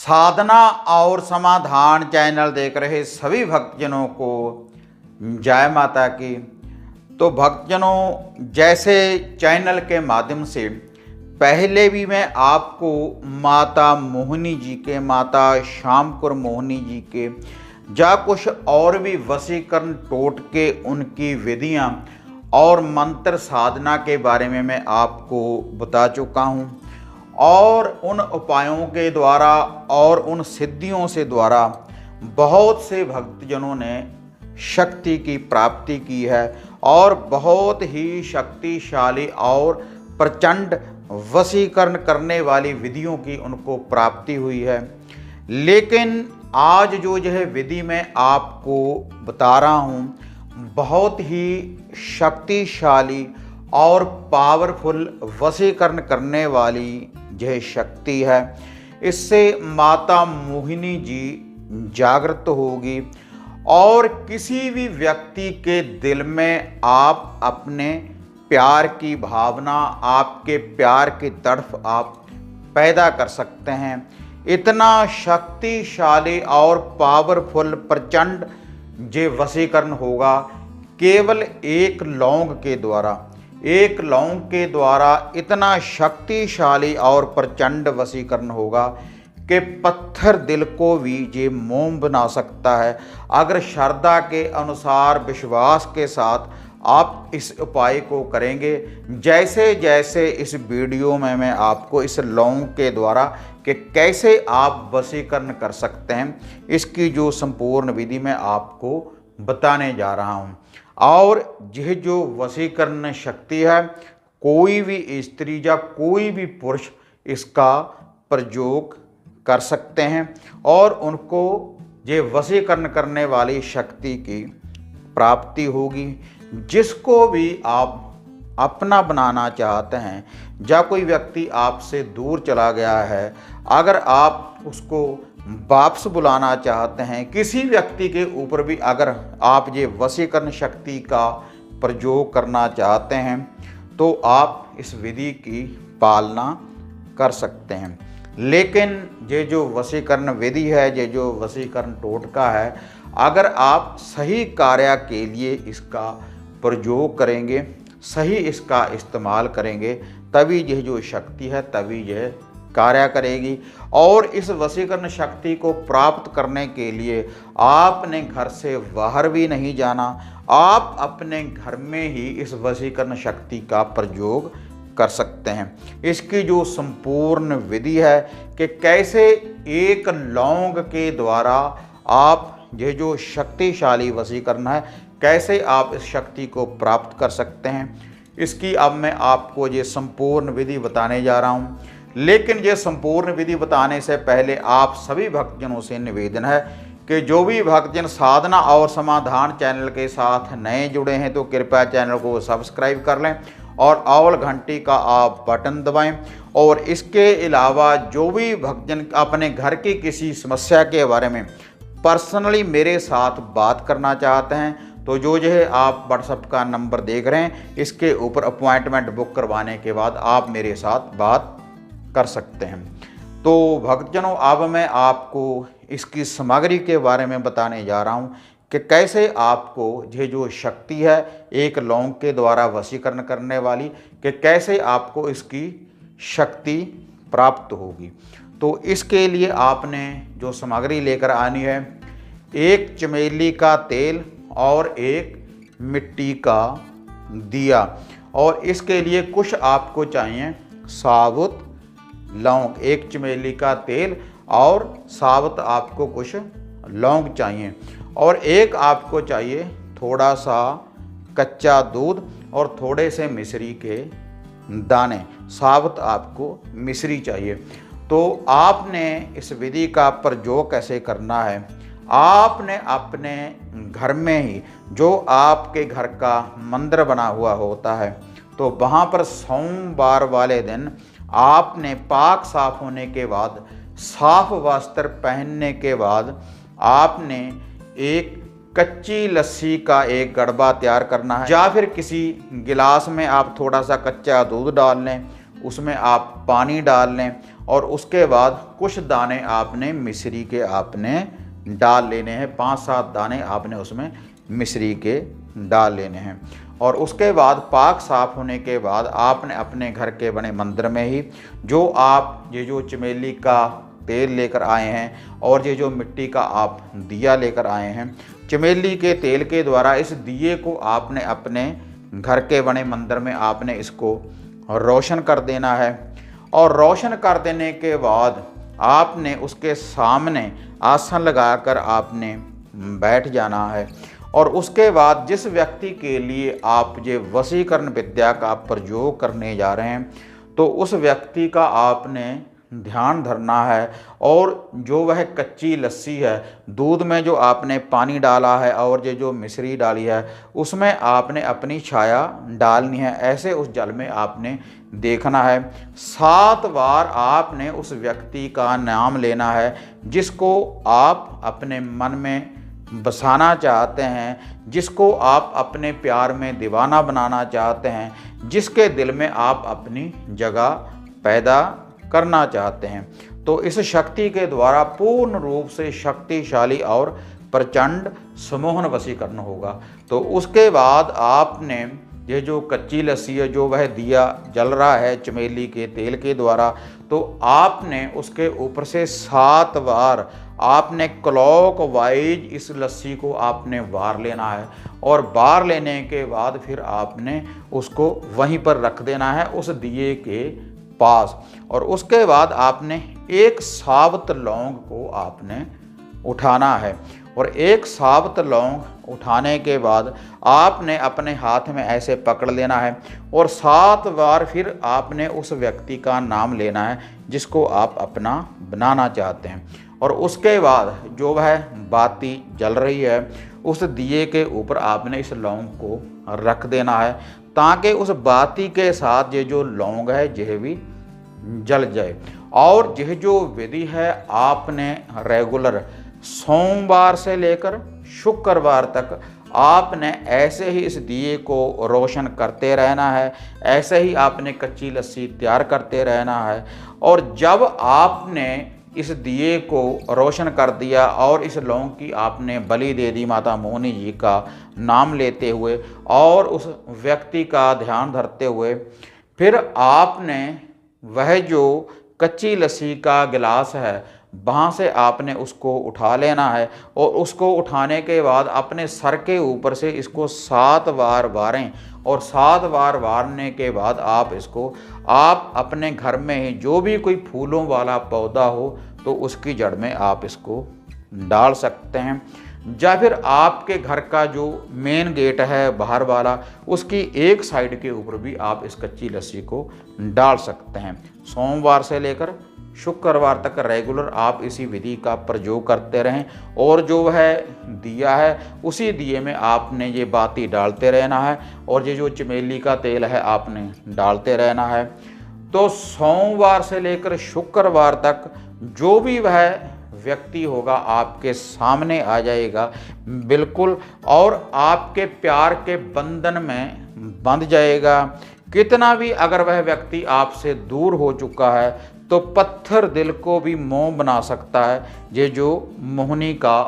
साधना और समाधान चैनल देख रहे सभी भक्तजनों को जय माता की। तो भक्तजनों, जैसे चैनल के माध्यम से पहले भी मैं आपको माता मोहिनी जी के, माता श्यामकुर मोहिनी जी के या कुछ और भी वशीकरण टोटके, उनकी विधियां और मंत्र साधना के बारे में मैं आपको बता चुका हूं और उन उपायों के द्वारा और उन सिद्धियों से द्वारा बहुत से भक्तजनों ने शक्ति की प्राप्ति की है और बहुत ही शक्तिशाली और प्रचंड वशीकरण करने वाली विधियों की उनको प्राप्ति हुई है। लेकिन आज जो यह विधि मैं आपको बता रहा हूँ बहुत ही शक्तिशाली और पावरफुल वशीकरण करने वाली यह शक्ति है। इससे माता मोहिनी जी जागृत होगी और किसी भी व्यक्ति के दिल में आप अपने प्यार की भावना, आपके प्यार की तड़फ आप पैदा कर सकते हैं। इतना शक्तिशाली और पावरफुल प्रचंड ये वशीकरण होगा केवल एक लौंग के द्वारा। एक लौंग के द्वारा इतना शक्तिशाली और प्रचंड वशीकरण होगा कि पत्थर दिल को भी ये मोम बना सकता है। अगर श्रद्धा के अनुसार विश्वास के साथ आप इस उपाय को करेंगे, जैसे जैसे इस वीडियो में मैं आपको इस लौंग के द्वारा कि कैसे आप वशीकरण कर सकते हैं, इसकी जो संपूर्ण विधि मैं आपको बताने जा रहा हूँ। और यह जो वशीकरण शक्ति है, कोई भी स्त्री या कोई भी पुरुष इसका प्रयोग कर सकते हैं और उनको ये वशीकरण करने वाली शक्ति की प्राप्ति होगी। जिसको भी आप अपना बनाना चाहते हैं या कोई व्यक्ति आपसे दूर चला गया है, अगर आप उसको वापस बुलाना चाहते हैं, किसी व्यक्ति के ऊपर भी अगर आप ये वशीकरण शक्ति का प्रयोग करना चाहते हैं तो आप इस विधि की पालना कर सकते हैं। लेकिन ये जो वशीकरण विधि है, ये जो वशीकरण टोटका है, अगर आप सही कार्य के लिए इसका प्रयोग करेंगे, सही इसका इस्तेमाल करेंगे, तभी यह जो शक्ति है तभी यह कार्य करेगी। और इस वशीकरण शक्ति को प्राप्त करने के लिए आपने घर से बाहर भी नहीं जाना, आप अपने घर में ही इस वशीकरण शक्ति का प्रयोग कर सकते हैं। इसकी जो संपूर्ण विधि है कि कैसे एक लौंग के द्वारा आप ये जो शक्तिशाली वशीकरण है, कैसे आप इस शक्ति को प्राप्त कर सकते हैं, इसकी अब मैं आपको ये संपूर्ण विधि बताने जा रहा हूँ। लेकिन ये संपूर्ण विधि बताने से पहले आप सभी भक्तजनों से निवेदन है कि जो भी भक्तजन साधना और समाधान चैनल के साथ नए जुड़े हैं तो कृपया चैनल को सब्सक्राइब कर लें और ऑल घंटी का आप बटन दबाएं। और इसके अलावा जो भी भक्तजन अपने घर की किसी समस्या के बारे में पर्सनली मेरे साथ बात करना चाहते हैं तो जो है आप व्हाट्सएप का नंबर देख रहे हैं, इसके ऊपर अपॉइंटमेंट बुक करवाने के बाद आप मेरे साथ बात कर सकते हैं। तो भक्तजनों, अब मैं आपको इसकी सामग्री के बारे में बताने जा रहा हूँ कि कैसे आपको ये जो शक्ति है एक लौंग के द्वारा वशीकरण करने वाली, कि कैसे आपको इसकी शक्ति प्राप्त होगी। तो इसके लिए आपने जो सामग्री लेकर आनी है, एक चमेली का तेल और एक मिट्टी का दिया, और इसके लिए कुछ आपको चाहिए साबुत लौंग। एक चमेली का तेल और साबुत आपको कुछ लौंग चाहिए, और एक आपको चाहिए थोड़ा सा कच्चा दूध और थोड़े से मिश्री के दाने। साबुत आपको मिश्री चाहिए। तो आपने इस विधि का प्रयोग कैसे करना है, आपने अपने घर में ही जो आपके घर का मंदिर बना हुआ होता है, तो वहाँ पर सोमवार वाले दिन आपने पाक साफ होने के बाद, साफ वस्त्र पहनने के बाद, आपने एक कच्ची लस्सी का एक गड़बा तैयार करना है, या फिर किसी गिलास में आप थोड़ा सा कच्चा दूध डाल लें, उसमें आप पानी डाल लें और उसके बाद कुछ दाने आपने मिश्री के आपने डाल लेने हैं। 5-7 दाने आपने उसमें मिश्री के डाल लेने हैं। और उसके बाद पाक साफ होने के बाद आपने अपने घर के बने मंदिर में ही जो आप ये जो चमेली का तेल लेकर आए हैं और ये जो मिट्टी का आप दिया लेकर आए हैं, चमेली के तेल के द्वारा इस दिए को आपने अपने घर के बने मंदिर में आपने इसको रोशन कर देना है। और रोशन कर देने के बाद आपने उसके सामने आसन लगाकर आपने बैठ जाना है। और उसके बाद जिस व्यक्ति के लिए आप ये वशीकरण विद्या का प्रयोग करने जा रहे हैं, तो उस व्यक्ति का आपने ध्यान धरना है। और जो वह कच्ची लस्सी है, दूध में जो आपने पानी डाला है और ये जो मिश्री डाली है, उसमें आपने अपनी छाया डालनी है। ऐसे उस जल में आपने देखना है। 7 बार आपने उस व्यक्ति का नाम लेना है जिसको आप अपने मन में बसाना चाहते हैं, जिसको आप अपने प्यार में दीवाना बनाना चाहते हैं, जिसके दिल में आप अपनी जगह पैदा करना चाहते हैं। तो इस शक्ति के द्वारा पूर्ण रूप से शक्तिशाली और प्रचंड सम्मोहन वशीकरण होगा। तो उसके बाद आपने ये जो कच्ची लस्सी है, जो वह दिया जल रहा है चमेली के तेल के द्वारा, तो आपने उसके ऊपर से 7 बार आपने क्लॉक वाइज इस लस्सी को आपने वार लेना है। और वार लेने के बाद फिर आपने उसको वहीं पर रख देना है उस दिए के पास। और उसके बाद आपने एक साबुत लौंग को आपने उठाना है। और एक साबुत लौंग उठाने के बाद आपने अपने हाथ में ऐसे पकड़ लेना है और 7 बार फिर आपने उस व्यक्ति का नाम लेना है जिसको आप अपना बनाना चाहते हैं। और उसके बाद जो वह बाती जल रही है उस दिए के ऊपर आपने इस लौंग को रख देना है ताकि उस बाती के साथ ये जो लौंग है यह भी जल जाए। और यह जो विधि है आपने रेगुलर सोमवार से लेकर शुक्रवार तक आपने ऐसे ही इस दिए को रोशन करते रहना है। ऐसे ही आपने कच्ची लस्सी तैयार करते रहना है। और जब आपने इस दिए को रोशन कर दिया और इस लौंग की आपने बलि दे दी माता मोहिनी जी का नाम लेते हुए और उस व्यक्ति का ध्यान धरते हुए, फिर आपने वह जो कच्ची लस्सी का गिलास है वहाँ से आपने उसको उठा लेना है। और उसको उठाने के बाद अपने सर के ऊपर से इसको 7 बार वारें। और 7 बार वारने के बाद आप इसको आप अपने घर में ही जो भी कोई फूलों वाला पौधा हो तो उसकी जड़ में आप इसको डाल सकते हैं। या फिर आपके घर का जो मेन गेट है बाहर वाला, उसकी एक साइड के ऊपर भी आप इस कच्ची लस्सी को डाल सकते हैं। सोमवार से लेकर शुक्रवार तक रेगुलर आप इसी विधि का प्रयोग करते रहें। और जो वह दिया है उसी दिए में आपने ये बाती डालते रहना है और ये जो चमेली का तेल है आपने डालते रहना है। तो सोमवार से लेकर शुक्रवार तक जो भी वह व्यक्ति होगा आपके सामने आ जाएगा बिल्कुल, और आपके प्यार के बंधन में बंध जाएगा। कितना भी अगर वह व्यक्ति आपसे दूर हो चुका है तो पत्थर दिल को भी मोम बना सकता है। ये जो मोहिनी का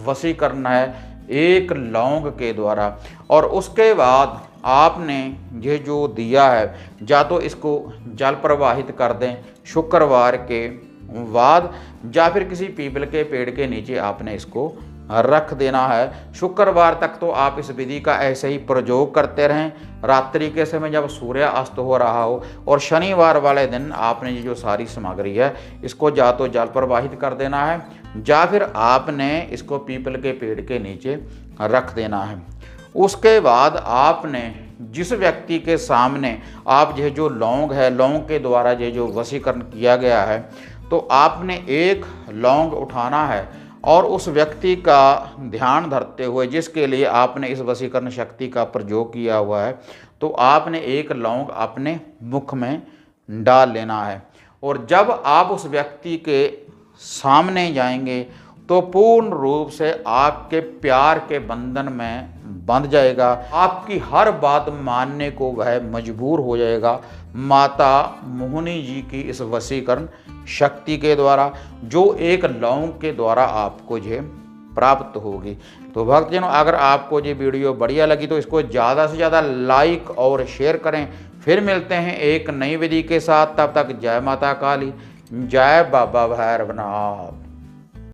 वशीकरण है एक लौंग के द्वारा। और उसके बाद आपने ये जो दिया है या तो इसको जल प्रवाहित कर दें शुक्रवार के बाद, या फिर किसी पीपल के पेड़ के नीचे आपने इसको रख देना है। शुक्रवार तक तो आप इस विधि का ऐसे ही प्रयोग करते रहें रात्रि के समय जब सूर्य अस्त हो रहा हो। और शनिवार वाले दिन आपने ये जो सारी सामग्री है इसको या तो जल प्रवाहित कर देना है या फिर आपने इसको पीपल के पेड़ के नीचे रख देना है। उसके बाद आपने जिस व्यक्ति के सामने आप यह जो लौंग है, लौंग के द्वारा ये जो वशीकरण किया गया है, तो आपने एक लौंग उठाना है और उस व्यक्ति का ध्यान धरते हुए जिसके लिए आपने इस वशीकरण शक्ति का प्रयोग किया हुआ है, तो आपने एक लौंग अपने मुख में डाल लेना है। और जब आप उस व्यक्ति के सामने जाएंगे तो पूर्ण रूप से आपके प्यार के बंधन में बंध जाएगा। आपकी हर बात मानने को वह मजबूर हो जाएगा माता मोहिनी जी की इस वशीकरण शक्ति के द्वारा, जो एक लौंग के द्वारा आपको ये प्राप्त होगी। तो भक्तजनों, अगर आपको ये वीडियो बढ़िया लगी तो इसको ज़्यादा से ज़्यादा लाइक और शेयर करें। फिर मिलते हैं एक नई विधि के साथ, तब तक जय माता काली, जय बाबा भैरवनाथ।